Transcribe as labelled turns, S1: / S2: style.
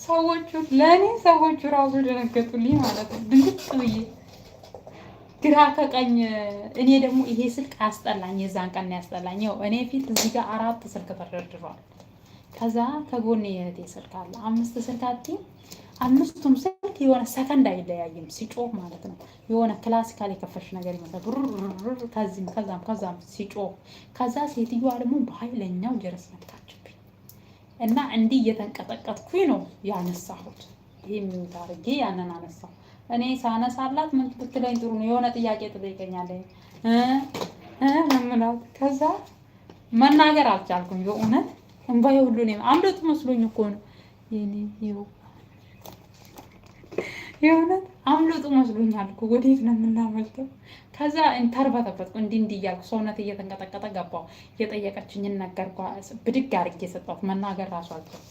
S1: ሰዎቹ ራሱ ደነገጡልኝ ማለት ነው። ድንግጥ ብዬ ግራ ከቀኝ እኔ ደግሞ ይሄ ስልክ አስጠላኝ። የዛን ቀን ያስጠላኝ ይኸው እኔ ፊት እዚህ ጋር 4 ስልክ ተደርድሯል። ከዛ ከጎኔ የእህቴ ስልክ አለ 5 ስልክ አትይም። 5ቱም ስልክ የሆነ ሰከንድ አይለያይም ሲጮህ ማለት ነው። የሆነ ክላሲካል የከፈሽ ነገር ይመስላል ብሩር ከዛም ሲጮህ ከዛ ሴትዮዋ ደግሞ በኃይለኛው ጀረስ መታችብኝ እና እንዲህ እየተንቀጠቀጥኩኝ ነው ያነሳሁት። ይሄ ምን ታርጌ ያንን አነሳሁ። እኔ ሳነሳላት ምን ትለኝ ጥሩ ነው የሆነ ጥያቄ ትጠይቀኛለች ምናምን ከዛ መናገር አልቻልኩም። በእውነት እንባዬ ሁሉ ነው አምልጥ መስሎኝ እኮ ነው የእውነት አምልጡ መስሎኛል እኮ ወዴት ነው የምናመልጠው? ከዛ ተርበተበትኩ እንዲህ እያልኩ ሰውነት እየተንቀጠቀጠ ገባሁ። የጠየቀችኝን ነገርኳት። ብድግ አድርጌ የሰጠኋት መናገር ራሱ አልቻልኩም።